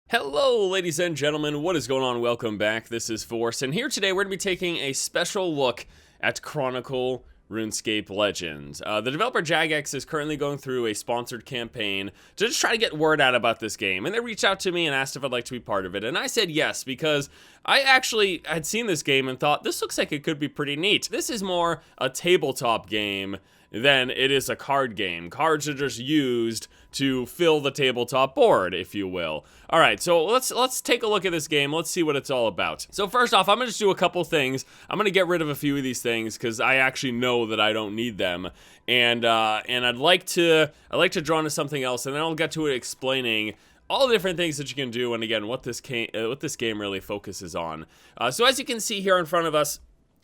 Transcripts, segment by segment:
Hello, ladies and gentlemen, what is going on? Welcome back. This is Force, and here today we're going to be taking a special look at Chronicle RuneScape Legends. The developer Jagex is currently going through a sponsored campaign to just try to get word out about this game, and they reached out to me and asked if I'd like to be part of it, and I said yes, because I actually had seen this game and thought, this looks like it could be pretty neat. This is more a tabletop game than it is a card game. Cards are just used to fill the tabletop board, if you will. All right, so let's take a look at this game. Let's see what it's all about. So first off, I'm gonna just do a couple things. I'm gonna get rid of a few of these things because I actually know that I don't need them, and I'd like to draw into something else, and then I'll get to it explaining all the different things that you can do, and again, what this game really focuses on. So as you can see here in front of us,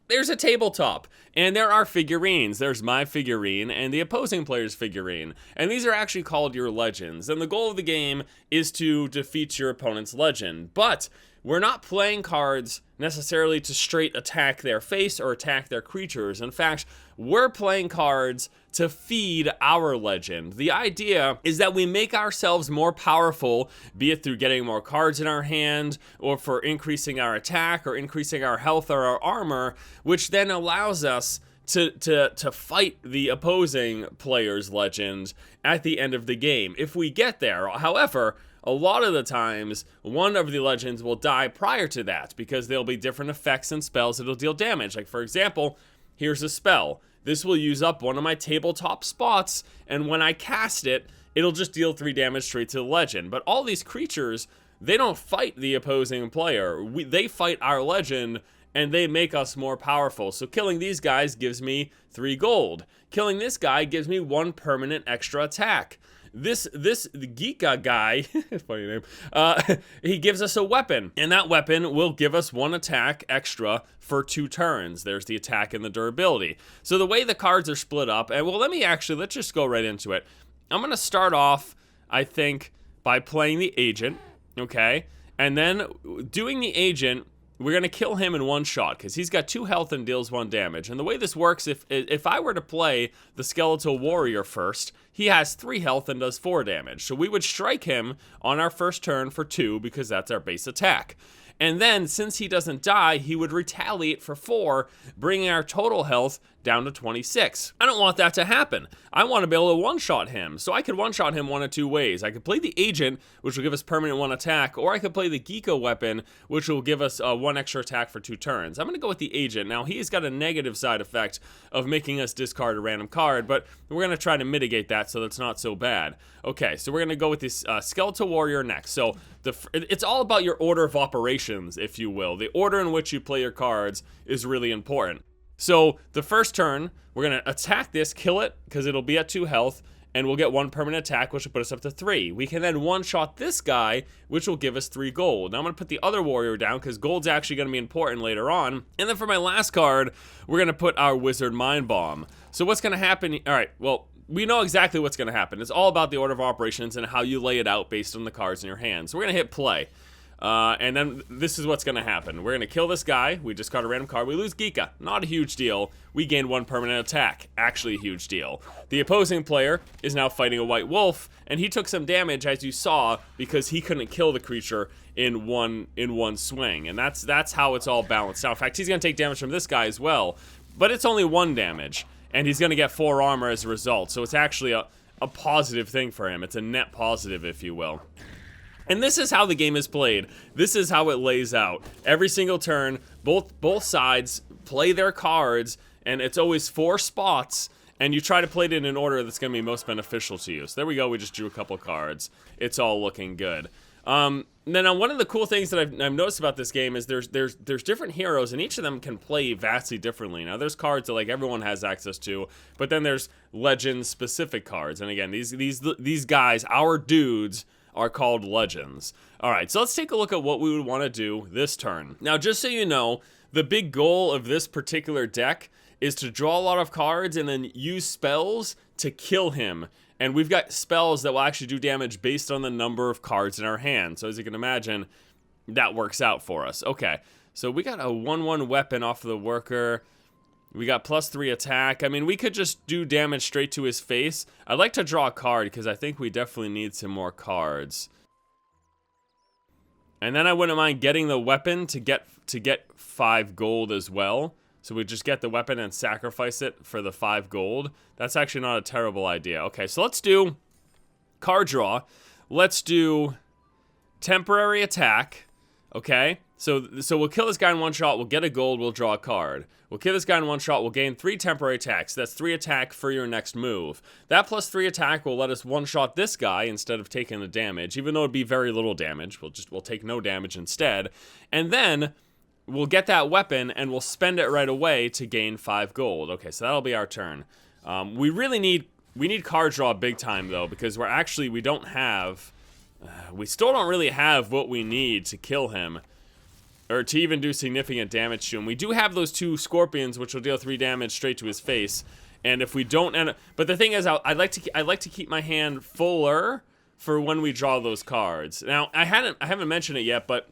there's a tabletop, and there are figurines. There's my figurine and the opposing player's figurine, and these are actually called your legends, and the goal of the game is to defeat your opponent's legend. But we're not playing cards necessarily to straight attack their face or attack their creatures. In fact, we're playing cards to feed our legend. The idea is that we make ourselves more powerful, be it through getting more cards in our hand, or for increasing our attack, or increasing our health or our armor, which then allows us to fight the opposing player's legend at the end of the game, if we get there. However, a lot of the times, one of the legends will die prior to that, because there'll be different effects and spells that'll deal damage. Like, for example, here's a spell. This will use up one of my tabletop spots, and when I cast it, it'll just deal 3 damage straight to the legend. But all these creatures, they don't fight the opposing player. They fight our legend, and they make us more powerful. So killing these guys gives me 3 gold. Killing this guy gives me 1 permanent extra attack. This Geeka guy, funny name, he gives us a weapon, and that weapon will give us 1 attack extra for 2 turns. There's the attack and the durability. So the way the cards are split up, and well, let's just go right into it. I'm gonna start off, I think, by playing the agent, okay? And then doing the agent, we're gonna kill him in 1 shot, because he's got 2 health and deals 1 damage. And the way this works, if I were to play the Skeletal Warrior first, he has 3 health and does 4 damage. So we would strike him on our first turn for 2, because that's our base attack. And then, since he doesn't die, he would retaliate for 4, bringing our total health down to 26. I don't want that to happen. I want to be able to one-shot him. So I could one-shot him 1 of 2 ways. I could play the agent, which will give us permanent 1 attack, or I could play the Geeko weapon, which will give us 1 extra attack for 2 turns. I'm going to go with the agent. Now, he's got a negative side effect of making us discard a random card, but we're going to try to mitigate that so that's not so bad. Okay, so we're going to go with this Skeletal Warrior next. So it's all about your order of operations, if you will. The order in which you play your cards is really important. So the first turn, we're going to attack this, kill it, because it'll be at 2 health, and we'll get 1 permanent attack, which will put us up to 3. We can then one-shot this guy, which will give us 3 gold. Now I'm going to put the other warrior down, because gold's actually going to be important later on. And then for my last card, we're going to put our Wizard Mind Bomb. So what's going to happen? All right, well, we know exactly what's going to happen. It's all about the order of operations and how you lay it out based on the cards in your hand. So we're going to hit play. And then this is what's going to happen. We're going to kill this guy. We discard a random card. We lose Geeka. Not a huge deal. We gain 1 permanent attack. Actually a huge deal. The opposing player is now fighting a white wolf, and he took some damage, as you saw, because he couldn't kill the creature in one swing. And that's how it's all balanced. Now, in fact, he's going to take damage from this guy as well, but it's only 1 damage, and he's going to get 4 armor as a result. So it's actually a positive thing for him. It's a net positive, if you will. And this is how the game is played. This is how it lays out. Every single turn, both sides play their cards, and it's always 4 spots, and you try to play it in an order that's going to be most beneficial to you. So there we go. We just drew a couple cards. It's all looking good. Then one of the cool things that I've noticed about this game is there's different heroes, and each of them can play vastly differently. Now there's cards that like everyone has access to, but then there's legend specific cards. And again, these guys, our dudes, are called legends. All right, so let's take a look at what we would want to do this turn. Now, just so you know, the big goal of this particular deck is to draw a lot of cards and then use spells to kill him. And we've got spells that will actually do damage based on the number of cards in our hand. So as you can imagine, that works out for us. Okay, so we got a 1/1 weapon off of the worker. We got +3 attack. I mean, we could just do damage straight to his face. I'd like to draw a card because I think we definitely need some more cards. And then I wouldn't mind getting the weapon to get 5 gold as well. So we just get the weapon and sacrifice it for the 5 gold. That's actually not a terrible idea. Okay, so let's do card draw. Let's do temporary attack. Okay, so we'll kill this guy in one shot. We'll get a gold. We'll draw a card. We'll kill this guy in one shot. We'll gain 3 temporary attacks. That's 3 attack for your next move. That plus 3 attack will let us one-shot this guy instead of taking the damage, even though it'd be very little damage. We'll take no damage instead. And then we'll get that weapon and we'll spend it right away to gain 5 gold. Okay, so that'll be our turn. We need card draw big time though, because we don't have, we still don't really have what we need to kill him, or to even do significant damage to him. We do have those 2 scorpions, which will deal 3 damage straight to his face. And if we don't end up, but the thing is, I'd like to keep my hand fuller for when we draw those cards. Now, I haven't mentioned it yet, but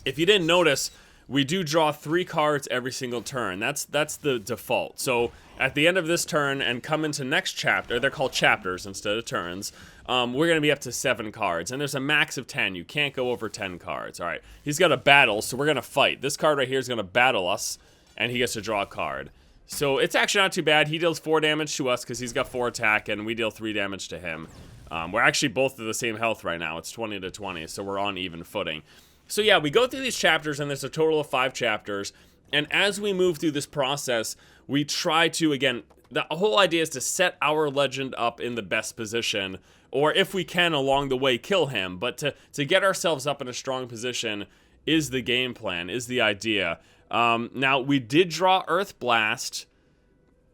if you didn't notice, we do draw 3 cards every single turn. That's the default. So at the end of this turn and come into next chapter, they're called chapters instead of turns, we're going to be up to 7 cards. And there's a max of 10. You can't go over 10 cards. All right, he's got a battle, so we're going to fight. This card right here is going to battle us, and he gets to draw a card. So it's actually not too bad. He deals 4 damage to us because he's got 4 attack, and we deal 3 damage to him. We're actually both at the same health right now. It's 20 to 20, so we're on even footing. So yeah, we go through these chapters, and there's a total of 5 chapters. And as we move through this process, we try to, again, the whole idea is to set our legend up in the best position, or if we can along the way, kill him. But to get ourselves up in a strong position is the game plan, is the idea. Now, we did draw Earth Blast,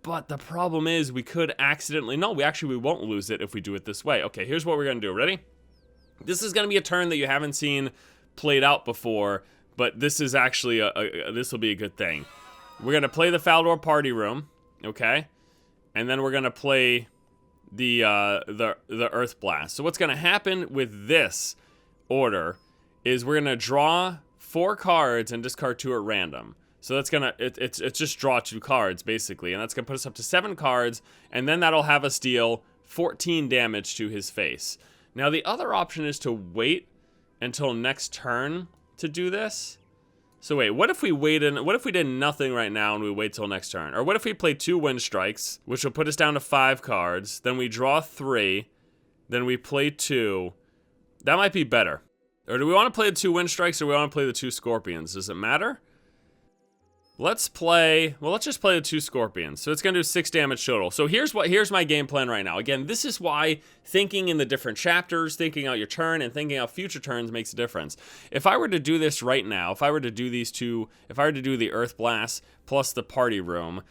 but the problem is we could accidentally, no, we won't lose it if we do it this way. Okay, here's what we're going to do. Ready? This is going to be a turn that you haven't seen played out before, but this is actually this will be a good thing. We're gonna play the Faldor Party Room, okay, and then we're gonna play the Earth Blast. So what's gonna happen with this order is we're gonna draw 4 cards and discard 2 at random. So that's gonna it's just draw 2 cards basically, and that's gonna put us up to 7 cards, and then that'll have us deal 14 damage to his face. Now the other option is to wait until next turn to do this. So wait, what if we waited? What if we did nothing right now and we wait till next turn? Or what if we play 2 Wind Strikes, which will put us down to 5 cards, then we draw 3, then we play 2. That might be better. Or do we want to play the 2 Wind Strikes, or do we want to play the 2 Scorpions? Does it matter? Let's just play the 2 Scorpions. So it's going to do 6 damage total. So here's my game plan right now. Again, this is why thinking in the different chapters, thinking out your turn, and thinking out future turns makes a difference. If I were to do this right now, if I were to do these 2, if I were to do the Earth Blast plus the Party Room,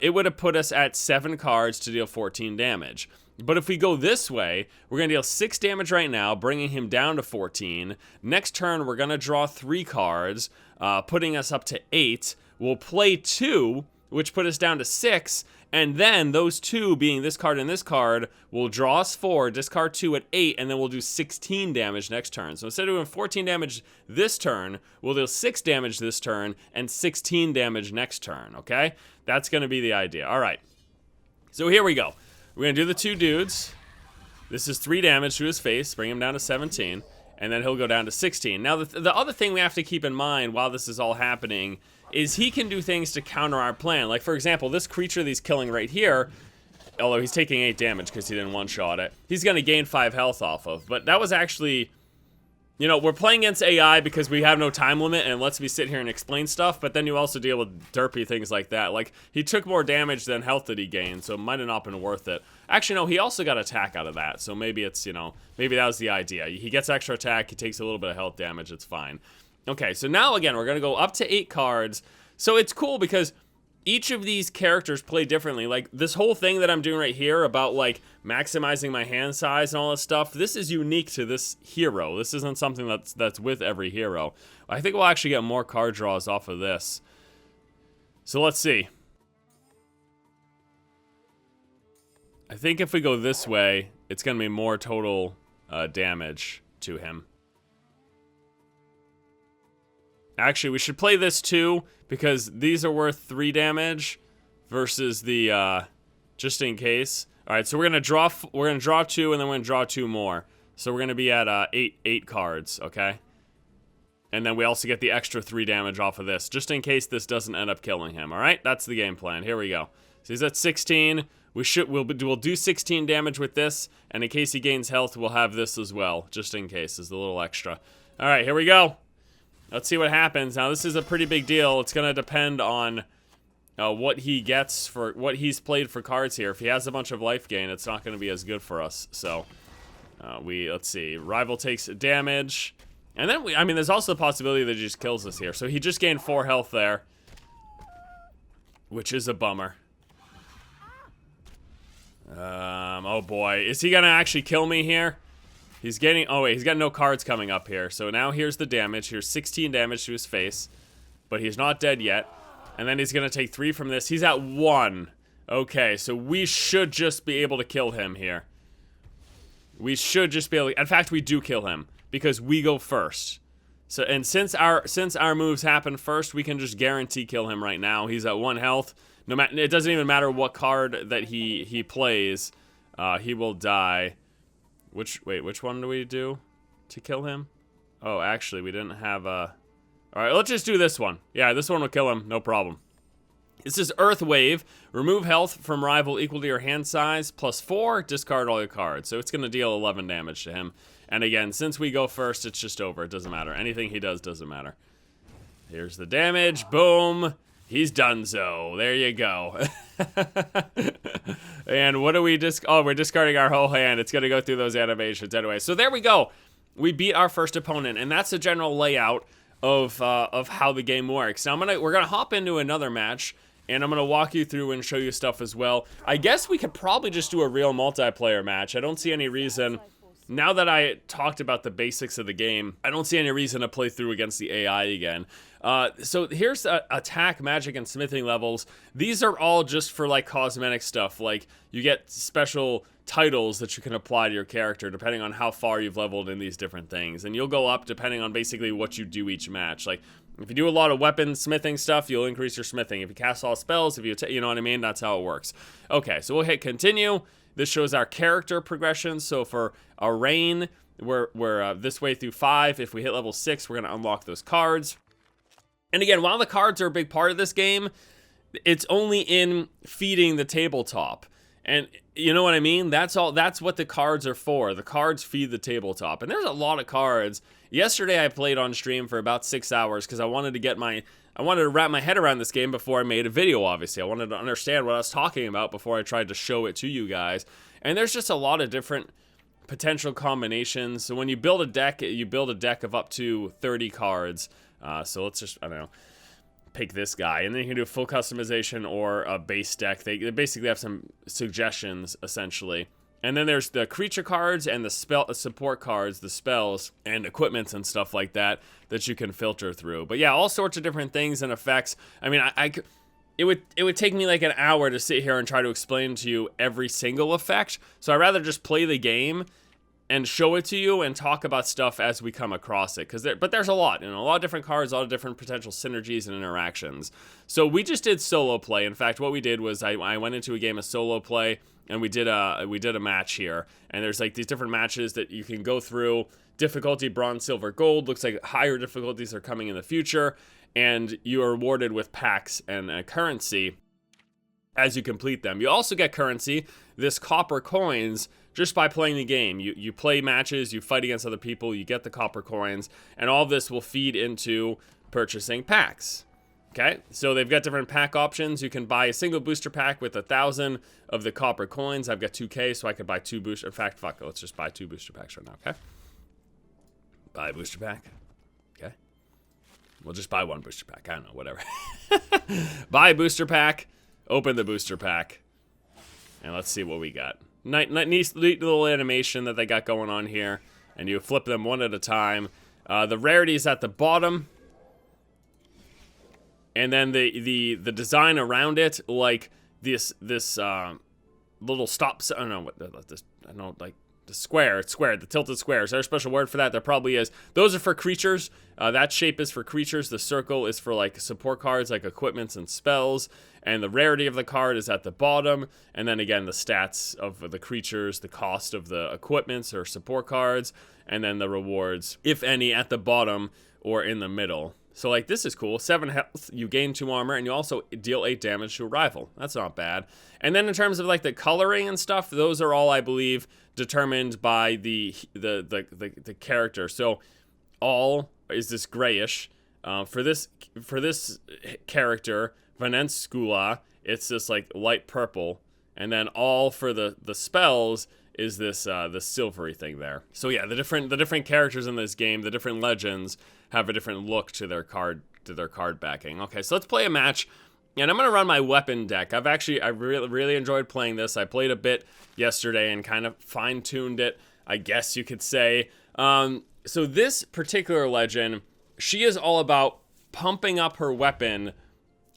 it would have put us at 7 cards to deal 14 damage. But if we go this way, we're going to deal 6 damage right now, bringing him down to 14. Next turn, we're going to draw 3 cards, putting us up to 8. We'll play 2, which put us down to 6, and then those 2, being this card and this card, will draw us 4, discard 2 at 8, and then we'll do 16 damage next turn. So instead of doing 14 damage this turn, we'll do 6 damage this turn, and 16 damage next turn, okay? That's going to be the idea. All right, so here we go. We're going to do the 2 dudes. This is 3 damage to his face, bring him down to 17, and then he'll go down to 16. Now, the other thing we have to keep in mind while this is all happening is he can do things to counter our plan. Like, for example, this creature that he's killing right here, although he's taking 8 damage because he didn't one-shot it, he's going to gain 5 health off of. But that was actually, you know, we're playing against AI because we have no time limit and it lets me sit here and explain stuff, but then you also deal with derpy things like that. Like, he took more damage than health that he gained, so it might have not been worth it. Actually, no, he also got attack out of that, so maybe it's, you know, maybe that was the idea. He gets extra attack, he takes a little bit of health damage, it's fine. Okay, so now again, we're going to go up to 8 cards. So it's cool because each of these characters play differently. Like, this whole thing that I'm doing right here about, like, maximizing my hand size and all this stuff, this is unique to this hero. This isn't something that's with every hero. I think we'll actually get more card draws off of this. So let's see. I think if we go this way, it's going to be more total damage to him. Actually, we should play this too, because these are worth 3 damage versus the, just in case. All right, so we're gonna draw 2, and then we're gonna draw 2 more. So we're gonna be at 8 cards, okay? And then we also get the extra 3 damage off of this, just in case this doesn't end up killing him, all right? That's the game plan. Here we go. So he's at 16. We'll do 16 damage with this, and in case he gains health, we'll have this as well, just in case, as a little extra. All right, here we go. Let's see what happens. Now, this is a pretty big deal. It's going to depend on what he gets for what he's played for cards here. If he has a bunch of life gain, it's not going to be as good for us. So, let's see. Rival takes damage. And then, I mean, there's also the possibility that he just kills us here. So he just gained 4 health there, which is a bummer. Oh boy. Is he gonna actually kill me here? He's getting, oh wait, he's got no cards coming up here. So now here's the damage. Here's 16 damage to his face, but he's not dead yet. And then he's gonna take 3 from this. He's at 1. Okay, so we should just be able to kill him here. We should just be able to, in fact, we do kill him because we go first. So, and since our moves happen first, we can just guarantee kill him right now. He's at 1 health. No matter, it doesn't even matter what card that he plays, he will die. Which one do we do to kill him? Oh, actually, we didn't have a. All right, let's just do this one. Yeah, this one will kill him, no problem. This is Earth Wave. Remove health from rival equal to your hand size, +4, discard all your cards. So it's going to deal 11 damage to him. And again, since we go first, it's just over. It doesn't matter. Anything he does doesn't matter. Here's the damage. Boom. He's donezo. There you go. And what do we oh, we're discarding our whole hand. It's going to go through those animations anyway. So there we go. We beat our first opponent, and that's the general layout of how the game works. Now we're gonna hop into another match, and I'm gonna walk you through and show you stuff as well. I guess we could probably just do a real multiplayer match. I don't see any reason. Now that I talked about the basics of the game, I don't see any reason to play through against the AI again. So here's attack, magic, and smithing levels. These are all just for like cosmetic stuff. Like you get special titles that you can apply to your character depending on how far you've leveled in these different things. And you'll go up depending on basically what you do each match. Like if you do a lot of weapon smithing stuff, you'll increase your smithing. If you cast all spells, if you know what I mean, that's how it works. Okay, so we'll hit continue. This shows our character progression. So for our reign, we're this way through 5. If we hit level 6, we're going to unlock those cards. And again, while the cards are a big part of this game, it's only in feeding the tabletop. And you know what I mean? That's what the cards are for. The cards feed the tabletop. And there's a lot of cards. Yesterday I played on stream for about 6 hours because I wanted to wrap my head around this game before I made a video, obviously. I wanted to understand what I was talking about before I tried to show it to you guys. And there's just a lot of different potential combinations. So when you build a deck of up to 30 cards. So let's just, I don't know, pick this guy. And then you can do full customization or a base deck. They basically have some suggestions, essentially. And then there's the creature cards and the support cards, the spells and equipments and stuff like that you can filter through. But yeah, all sorts of different things and effects. I mean, it would take me like an hour to sit here and try to explain to you every single effect. So I'd rather just play the game and show it to you and talk about stuff as we come across it. But there's a lot, a lot of different cards, a lot of different potential synergies and interactions. So we just did solo play. In fact, what we did was I went into a game of solo play, and we did a match here. And there's like these different matches that you can go through. Difficulty, bronze, silver, gold. Looks like higher difficulties are coming in the future. And you are rewarded with packs and currency as you complete them. You also get currency, this copper coins, just by playing the game. You play matches, you fight against other people, you get the copper coins, and all of this will feed into purchasing packs. Okay, so they've got different pack options. You can buy a single booster pack with 1,000 of the copper coins. I've got 2K, so I could buy 2 booster. In fact, fuck it, let's just buy 2 booster packs right now, okay? Buy a booster pack. Okay. We'll just buy 1 booster pack. I don't know, whatever. Buy a booster pack, open the booster pack, and let's see what we got. Neat little animation that they got going on here, and you flip them one at a time. The rarity is at the bottom, and then the design around it, like this little stops. I don't know what this. I don't know, like square. It's square. The tilted square. Is there a special word for that? There probably is. Those are for creatures. That shape is for creatures. The circle is for like support cards, like equipments and spells. And the rarity of the card is at the bottom. And then again, the stats of the creatures, the cost of the equipments or support cards, and then the rewards, if any, at the bottom or in the middle. So like this is cool. 7 health, you gain 2 armor, and you also deal 8 damage to a rival. That's not bad. And then in terms of like the coloring and stuff, those are all, I believe, determined by the character. So all is this grayish. For this character, Vanenskula, it's this like light purple, and then all for the spells is this silvery thing there. So yeah, the different characters in this game, the different legends have a different look to their card backing. Okay, so let's play a match, and I'm gonna run my weapon deck. I really enjoyed playing this. I played a bit yesterday and kind of fine-tuned it, I guess you could say. So this particular legend, she is all about pumping up her weapon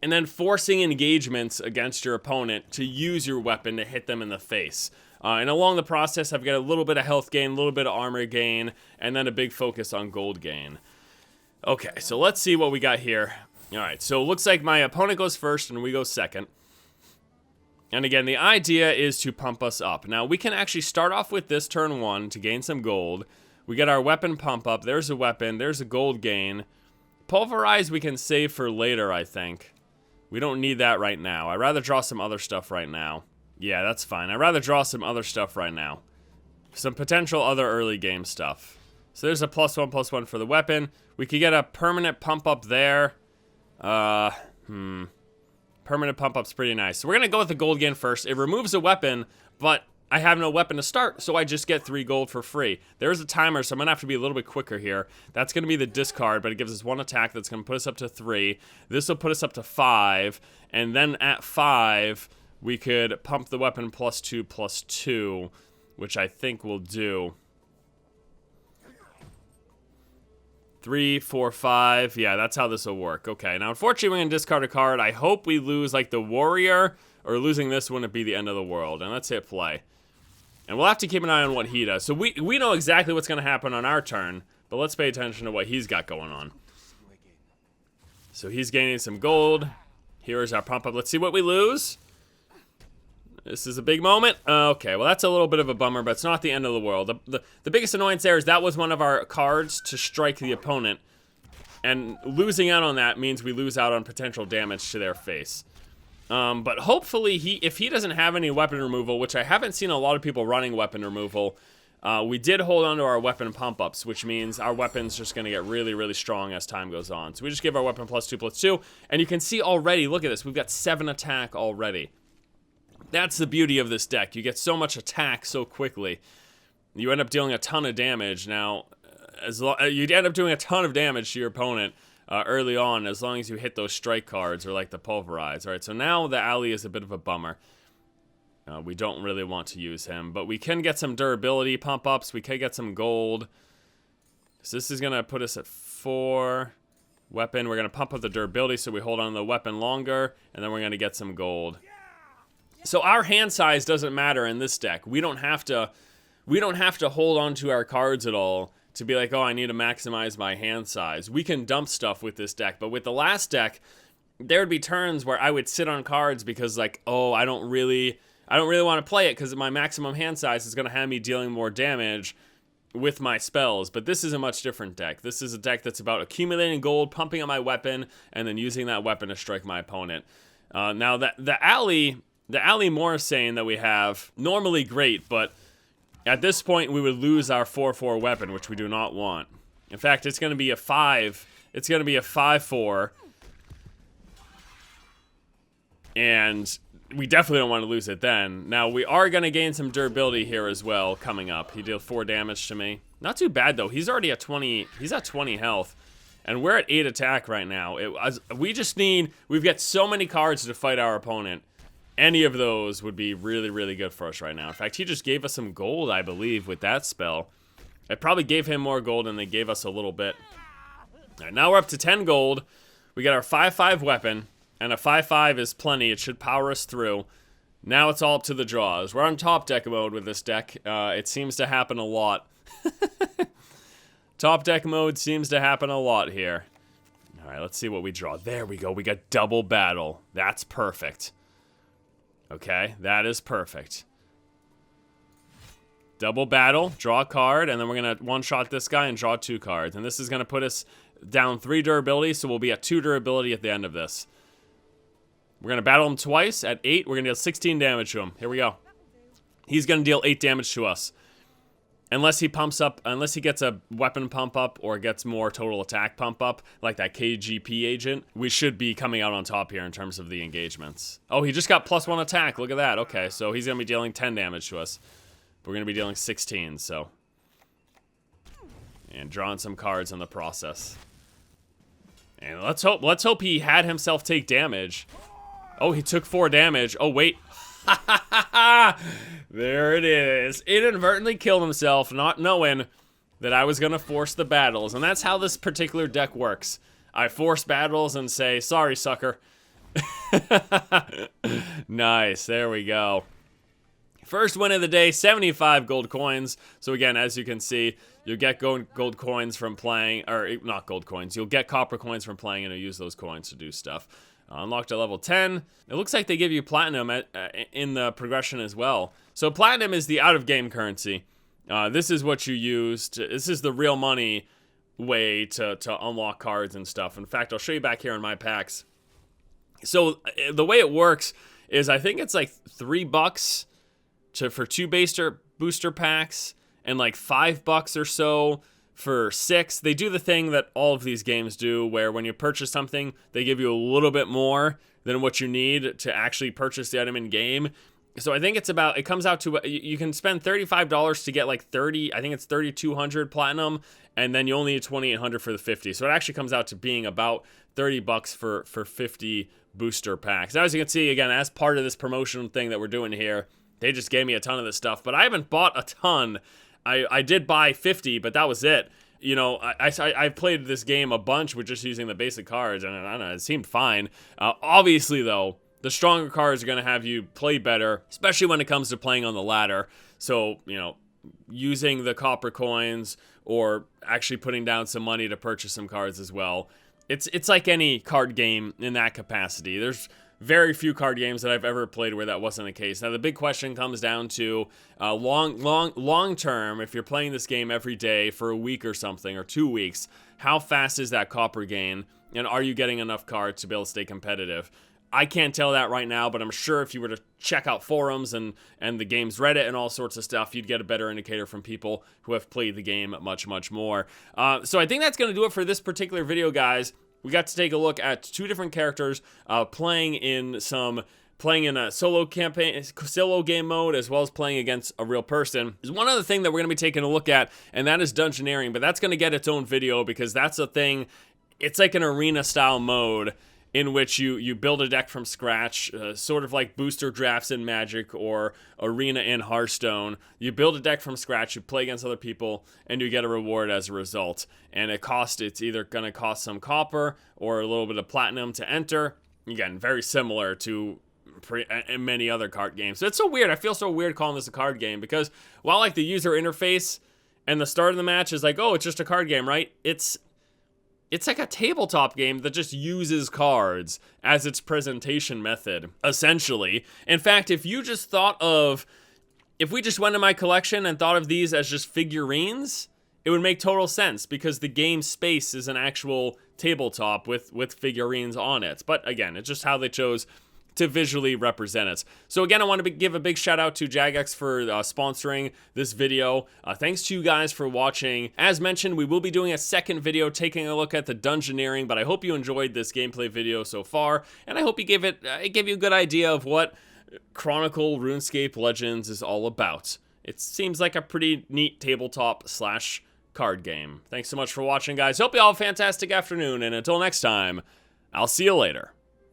and then forcing engagements against your opponent to use your weapon to hit them in the face. And along the process, I've got a little bit of health gain, a little bit of armor gain, and then a big focus on gold gain. Okay, so let's see what we got here. All right, so it looks like my opponent goes first and we go second. And again, the idea is to pump us up. Now, we can actually start off with this turn 1 to gain some gold. We get our weapon pump up. There's a weapon. There's a gold gain. Pulverize we can save for later, I think. We don't need that right now. I'd rather draw some other stuff right now. Yeah, that's fine. I'd rather draw some other stuff right now. Some potential other early game stuff. So there's a +1/+1 for the weapon. We could get a permanent pump up there. Permanent pump up's pretty nice. So we're gonna go with the gold gain first. It removes a weapon, but I have no weapon to start, so I just get 3 gold for free. There's a timer, so I'm gonna have to be a little bit quicker here. That's gonna be the discard, but it gives us 1 attack that's gonna put us up to 3. This will put us up to 5, and then at 5, we could pump the weapon +2/+2, which I think will do 3, 4, 5. Yeah, that's how this will work. Okay, now unfortunately we're gonna discard a card. I hope we lose like the warrior, or losing this wouldn't be the end of the world. And let's hit play. And we'll have to keep an eye on what he does. So we know exactly what's gonna happen on our turn, but let's pay attention to what he's got going on. So he's gaining some gold. Here is our pump up. Let's see what we lose. This is a big moment. Okay, well that's a little bit of a bummer, but it's not the end of the world. The biggest annoyance there is that was one of our cards to strike the opponent. And losing out on that means we lose out on potential damage to their face. But hopefully, if he doesn't have any weapon removal, which I haven't seen a lot of people running weapon removal, we did hold on to our weapon pump-ups, which means our weapon's just going to get really, really strong as time goes on. So we just give our weapon +2/+2, and you can see already, look at this, we've got 7 attack already. That's the beauty of this deck. You get so much attack so quickly. You end up dealing a ton of damage. Now, you end up doing a ton of damage to your opponent early on, as long as you hit those strike cards or like the pulverize. All right, so now the alley is a bit of a bummer. We don't really want to use him, but we can get some durability pump ups. We can get some gold. So this is gonna put us at 4. Weapon, we're gonna pump up the durability so we hold on to the weapon longer, and then we're gonna get some gold. So our hand size doesn't matter in this deck. We don't have to hold on to our cards at all to be like, oh, I need to maximize my hand size. We can dump stuff with this deck, but with the last deck, there would be turns where I would sit on cards because like, oh, I don't really want to play it because my maximum hand size is going to have me dealing more damage with my spells. But this is a much different deck. This is a deck that's about accumulating gold, pumping up my weapon, and then using that weapon to strike my opponent. Now, the alley Morrisane that we have, normally great, but at this point we would lose our 4/4 weapon, which we do not want. In fact, it's going to be a 5. It's going to be a 5/4. And we definitely don't want to lose it then. Now, we are going to gain some durability here as well coming up. He dealt 4 damage to me. Not too bad, though. He's already at 20. He's at 20 health. And we're at 8 attack right now. We've got so many cards to fight our opponent. Any of those would be really, really good for us right now. In fact, he just gave us some gold, I believe, with that spell. It probably gave him more gold than they gave us a little bit. All right, now we're up to 10 gold. We got our 5/5 weapon, and a 5/5 is plenty. It should power us through. Now it's all up to the draws. We're on top deck mode with this deck. It seems to happen a lot. Top deck mode seems to happen a lot here. All right, let's see what we draw. There we go. We got double battle. That's perfect. Okay, that is perfect. Double battle, draw a card, and then we're going to one-shot this guy and draw 2 cards. And this is going to put us down 3 durability, so we'll be at 2 durability at the end of this. We're going to battle him twice at 8. We're going to deal 16 damage to him. Here we go. He's going to deal 8 damage to us. Unless he pumps up, unless he gets a weapon pump up or gets more total attack pump up, like that KGP agent, we should be coming out on top here in terms of the engagements. Oh, he just got +1 attack. Look at that. Okay, so he's going to be dealing 10 damage to us. We're going to be dealing 16, so. And drawing some cards in the process. And let's hope he had himself take damage. Oh, he took 4 damage. Oh, wait. There it is. Inadvertently killed himself, not knowing that I was going to force the battles. And that's how this particular deck works. I force battles and say, sorry, sucker. Nice. There we go. First win of the day, 75 gold coins. So again, as you can see, you'll get gold coins from playing, or not gold coins, you'll get copper coins from playing, and you'll use those coins to do stuff. Unlocked at level 10. It looks like they give you platinum in the progression as well. So platinum is the out-of-game currency. This is what you use. This is the real money way to unlock cards and stuff. In fact, I'll show you back here in my packs. So the way it works is I think it's like $3 for 2 booster packs and like $5 or so for 6. They do the thing that all of these games do, where when you purchase something, they give you a little bit more than what you need to actually purchase the item in game. So I think it comes out to, you can spend $35 to get like 30, I think it's 3,200 platinum, and then you only need 2,800 for the 50. So it actually comes out to being about $30 for 50 booster packs. Now, as you can see, again, as part of this promotional thing that we're doing here, they just gave me a ton of this stuff, but I haven't bought a ton. I did buy 50, but that was it. You know, I played this game a bunch with just using the basic cards, and I don't know, it seemed fine. Obviously, though, the stronger cards are going to have you play better, especially when it comes to playing on the ladder. So, you know, using the copper coins or actually putting down some money to purchase some cards as well. It's like any card game in that capacity. There's very few card games that I've ever played where that wasn't the case. Now, the big question comes down to long term, if you're playing this game every day for a week or something, or 2 weeks, how fast is that copper gain, and are you getting enough cards to be able to stay competitive? I can't tell that right now, but I'm sure if you were to check out forums and the game's Reddit and all sorts of stuff, you'd get a better indicator from people who have played the game much, much more. So I think that's going to do it for this particular video, guys. We got to take a look at 2 different characters playing in a solo game mode, as well as playing against a real person. There's one other thing that we're going to be taking a look at, and that is dungeoneering, but that's going to get its own video because that's a thing. It's like an arena style mode in which you build a deck from scratch, sort of like booster drafts in Magic or Arena in Hearthstone. You build a deck from scratch, you play against other people, and you get a reward as a result. And it's either going to cost some copper or a little bit of platinum to enter. Again, very similar to many other card games. So it's so weird. I feel so weird calling this a card game because while like the user interface and the start of the match is like, oh, it's just a card game, right? It's like a tabletop game that just uses cards as its presentation method, essentially. In fact, if we just went to my collection and thought of these as just figurines, it would make total sense because the game space is an actual tabletop with figurines on it. But again, it's just how they chose to visually represent it. So again, I want to give a big shout out to Jagex for sponsoring this video. Thanks to you guys for watching. As mentioned, we will be doing a second video taking a look at the dungeoneering, but I hope you enjoyed this gameplay video so far, and I hope it gave you a good idea of what Chronicle RuneScape Legends is all about. It seems like a pretty neat tabletop / card game. Thanks so much for watching, guys. Hope you all have a fantastic afternoon, and until next time, I'll see you later.